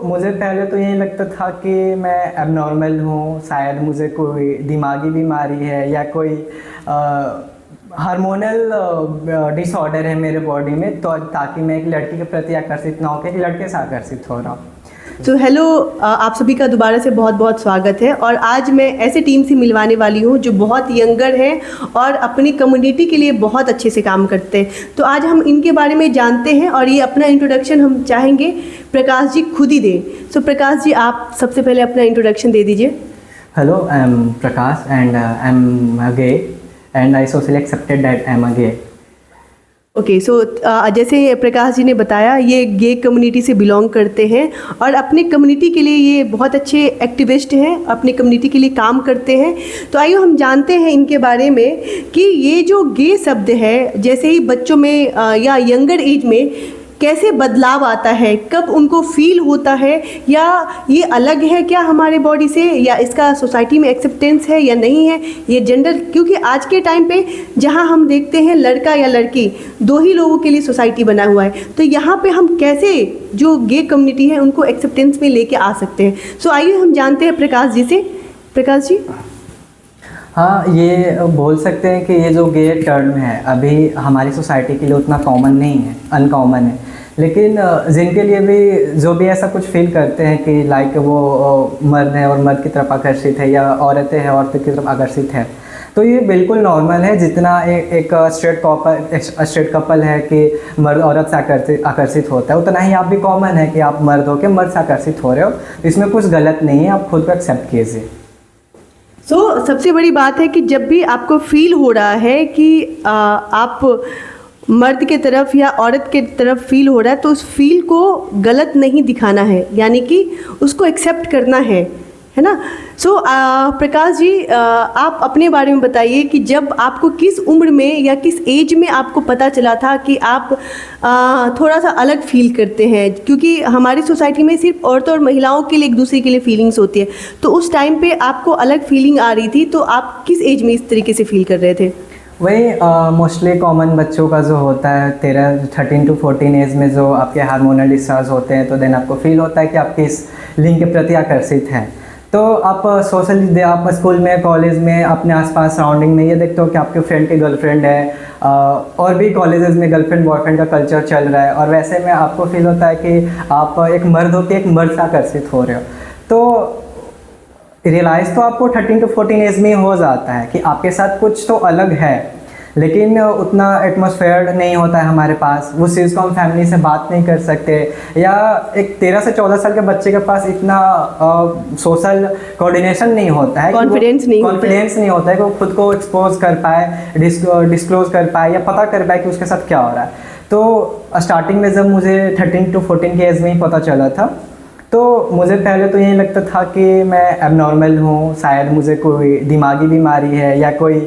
मुझे पहले तो यही लगता था कि मैं एबनॉर्मल हूँ, शायद मुझे कोई दिमागी बीमारी है या कोई हार्मोनल डिसऑर्डर है मेरे बॉडी में, तो ताकि मैं एक लड़की के प्रति आकर्षित ना होकर एक लड़के से आकर्षित हो रहा हूँ। तो हेलो, आप सभी का दोबारा से बहुत बहुत स्वागत है। और आज मैं ऐसे टीम से मिलवाने वाली हूँ जो बहुत यंगर हैं और अपनी कम्युनिटी के लिए बहुत अच्छे से काम करते हैं। तो आज हम इनके बारे में जानते हैं और ये अपना इंट्रोडक्शन हम चाहेंगे प्रकाश जी खुद ही दें। सो प्रकाश जी, आप सबसे पहले अपना इंट्रोडक्शन दे दीजिए। Hello, I am Prakash and I am a gay and I socially accepted that I am a gay. Okay, so जैसे प्रकाश जी ने बताया, ये गे कम्युनिटी से बिलोंग करते हैं और अपने कम्युनिटी के लिए ये बहुत अच्छे एक्टिविस्ट हैं, अपने कम्युनिटी के लिए काम करते हैं। तो आइए हम जानते हैं इनके बारे में कि ये जो गे शब्द है, जैसे ही बच्चों में या यंगर एज में कैसे बदलाव आता है, कब उनको फील होता है, या ये अलग है क्या हमारे बॉडी से, या इसका सोसाइटी में एक्सेप्टेंस है या नहीं है, ये जेंडर, क्योंकि आज के टाइम पे जहां हम देखते हैं लड़का या लड़की दो ही लोगों के लिए सोसाइटी बना हुआ है, तो यहाँ पे हम कैसे जो गे कम्युनिटी है उनको एक्सेप्टेंस में लेके आ सकते हैं। सो आइए हम जानते हैं प्रकाश जी से। प्रकाश जी। हाँ, ये बोल सकते हैं कि ये जो गे टर्म है अभी हमारी सोसाइटी के लिए उतना कॉमन नहीं है, अनकॉमन है। लेकिन जिनके लिए भी, जो भी ऐसा कुछ फील करते हैं कि लाइक वो मर्द है और मर्द की तरफ आकर्षित है, या औरतें हैं औरतों की तरफ आकर्षित है, तो ये बिल्कुल नॉर्मल है। जितना एक स्ट्रेट कपल है कि मर्द औरत से आकर्षित होता है, उतना ही आप भी कॉमन है कि आप मर्द हो के मर्द से आकर्षित हो रहे हो। इसमें कुछ गलत नहीं है, आप खुद को एक्सेप्ट कीजिए। सबसे बड़ी बात है कि जब भी आपको फील हो रहा है कि आप मर्द के तरफ या औरत के तरफ फील हो रहा है, तो उस फील को गलत नहीं दिखाना है, यानी कि उसको एक्सेप्ट करना है ना। प्रकाश जी, आप अपने बारे में बताइए कि जब आपको किस उम्र में या किस एज में आपको पता चला था कि आप थोड़ा सा अलग फील करते हैं, क्योंकि हमारी सोसाइटी में सिर्फ औरतों और महिलाओं के लिए एक दूसरे के लिए फीलिंग्स होती है, तो उस टाइम पे आपको अलग फीलिंग आ रही थी, तो आप किस एज में इस तरीके से फील कर रहे थे? वही मोस्टली कॉमन बच्चों का जो होता है 13 to 14 एज में जो आपके हार्मोनल डिस्चार्ज होते हैं, तो देन आपको फील होता है कि आप किस लिंग के प्रति आकर्षित हैं। तो आप सोशली, आप स्कूल में, कॉलेज में, अपने आसपास सराउंडिंग में ये देखते हो कि आपके फ्रेंड की गर्लफ्रेंड है, और भी कॉलेजेस में गर्लफ्रेंड बॉयफ्रेंड का कल्चर चल रहा है, और वैसे में आपको फील होता है कि आप एक मर्द हो के एक मर्द से आकर्षित हो रहे हो। तो रियलाइज़ तो आपको 13 to 14 एज में हो जाता है कि आपके साथ कुछ तो अलग है, लेकिन उतना एटमॉस्फेयर नहीं होता है हमारे पास, उस चीज़ को हम फैमिली से बात नहीं कर सकते, या एक 13 से 14 साल के बच्चे के पास इतना सोशल कोऑर्डिनेशन नहीं होता है, कॉन्फिडेंस नहीं होता है कि वो खुद को एक्सपोज कर पाए, डिस्क्लोज कर पाए, या पता कर पाए कि उसके साथ क्या हो रहा है। तो स्टार्टिंग में जब मुझे 13 to 14 के एज में ही पता चला था, तो मुझे पहले तो यही लगता था कि मैं एबनॉर्मल हूँ, शायद मुझे कोई दिमागी बीमारी है या कोई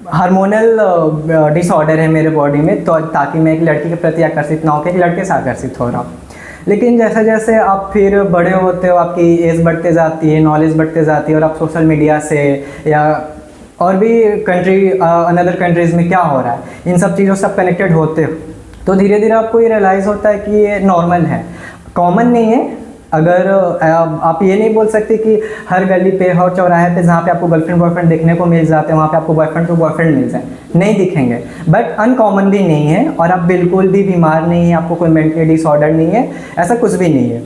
हार्मोनल डिसऑर्डर है मेरे बॉडी में, तो ताकि मैं एक लड़की के प्रति आकर्षित ना होकर एक लड़के से आकर्षित हो रहा हूँ। लेकिन जैसे जैसे आप फिर बड़े होते हो, आपकी एज बढ़ते जाती है, नॉलेज बढ़ते जाती है, और आप सोशल मीडिया से या और भी अनदर कंट्रीज़ में क्या हो रहा है, इन सब चीज़ों से आप कनेक्टेड होते हो, तो धीरे धीरे आपको ये रियलाइज़ होता है कि ये नॉर्मल है, कॉमन नहीं है। अगर आप ये नहीं बोल सकते कि हर गली पे, हर चौराहे पे जहाँ पे आपको गर्लफ्रेंड बॉयफ्रेंड देखने को मिल जाते हैं, वहाँ पे आपको बॉयफ्रेंड तो बॉयफ्रेंड मिल जाए, नहीं दिखेंगे, बट अनकॉमन भी नहीं है, और आप बिल्कुल भी बीमार नहीं है, आपको कोई मेंटली डिसऑर्डर नहीं है, ऐसा कुछ भी नहीं है।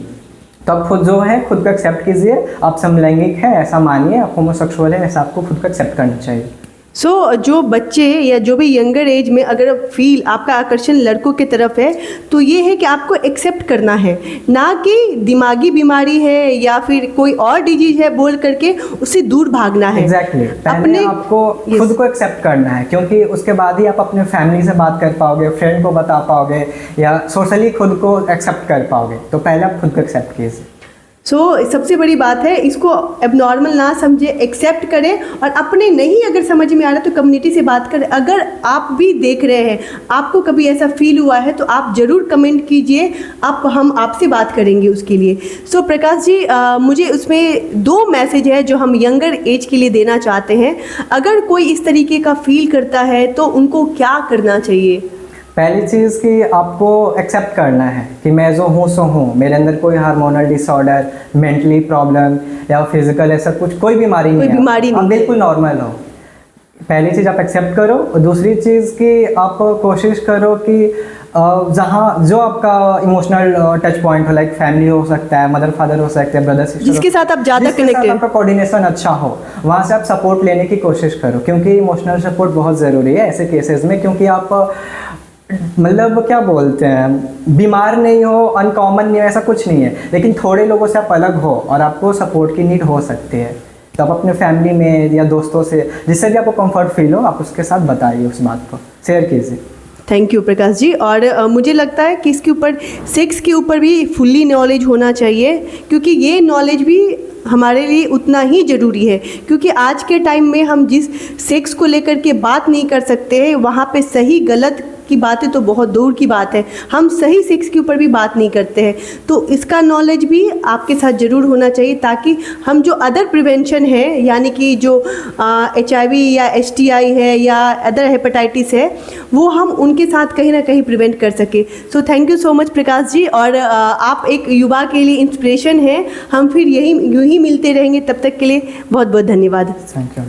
तो आप खुद जो है खुद को एक्सेप्ट कीजिए। आप समलैंगिक है ऐसा मानिए, आप होमोसेक्सुअल है ऐसा आपको खुद को एक्सेप्ट करना चाहिए। जो बच्चे या जो भी यंगर एज में अगर फील आपका आकर्षण लड़कों की तरफ है, तो ये है कि आपको एक्सेप्ट करना है, ना कि दिमागी बीमारी है या फिर कोई और डिजीज है बोल करके उससे दूर भागना है। एग्जैक्टली, पहले आपको खुद को एक्सेप्ट करना है, क्योंकि उसके बाद ही आप अपने फैमिली से बात कर पाओगे, फ्रेंड को बता पाओगे, या सोशली खुद को एक्सेप्ट कर पाओगे। तो पहले आप खुद को एक्सेप्ट कीजिए। सबसे बड़ी बात है, इसको एबनॉर्मल ना समझे, एक्सेप्ट करें, और अपने नहीं अगर समझ में आ रहा है तो कम्युनिटी से बात करें। अगर आप भी देख रहे हैं, आपको कभी ऐसा फील हुआ है, तो आप ज़रूर कमेंट कीजिए, हम आपसे बात करेंगे उसके लिए। प्रकाश जी, मुझे उसमें 2 मैसेज है जो हम यंगर एज के लिए देना चाहते हैं। अगर कोई इस तरीके का फील करता है तो उनको क्या करना चाहिए? पहली चीज़ कि आपको एक्सेप्ट करना है कि मैं जो हूँ सो हूँ, मेरे अंदर कोई हार्मोनल डिसऑर्डर, मेंटली प्रॉब्लम या फिजिकल ऐसा कुछ कोई बीमारी नहीं है, आप बिल्कुल नॉर्मल हो। पहली चीज़ आप एक्सेप्ट करो, और दूसरी चीज़ कि आप कोशिश करो कि जहाँ जो आपका इमोशनल टच पॉइंट हो, लाइक फैमिली हो सकता है, मदर फादर हो सकते हैं, ब्रदर सिस्टर, जिसके साथ आप ज़्यादा कनेक्टेड, आपका कोऑर्डिनेशन अच्छा हो, वहाँ से आप सपोर्ट लेने की कोशिश करो, क्योंकि इमोशनल सपोर्ट बहुत ज़रूरी है ऐसे केसेस में, क्योंकि आप मतलब क्या बोलते हैं, बीमार नहीं हो, अनकॉमन नहीं हो, ऐसा कुछ नहीं है, लेकिन थोड़े लोगों से आप अलग हो और आपको सपोर्ट की नीड हो सकती है। तो आप अपने फैमिली में या दोस्तों से, जिससे भी आपको कंफर्ट फील हो, आप उसके साथ बताइए, उस बात को शेयर कीजिए। थैंक यू प्रकाश जी। और मुझे लगता है कि इसके ऊपर, सेक्स के ऊपर भी फुल्ली नॉलेज होना चाहिए, क्योंकि ये नॉलेज भी हमारे लिए उतना ही ज़रूरी है, क्योंकि आज के टाइम में हम जिस सेक्स को लेकर के बात नहीं कर सकते हैं, वहाँ पे सही गलत की बातें तो बहुत दूर की बात है, हम सही सेक्स के ऊपर भी बात नहीं करते हैं। तो इसका नॉलेज भी आपके साथ ज़रूर होना चाहिए, ताकि हम जो अदर प्रिवेंशन है, यानी कि जो HIV या STI है या अदर हेपेटाइटिस है, वो हम उनके साथ कहीं ना कहीं प्रिवेंट कर सके। So thank you so much Prakash ji, और आप एक युवा के लिए इंस्पिरेशन हैं। हम फिर यूँ ही मिलते रहेंगे, तब तक के लिए बहुत बहुत धन्यवाद। Thank you.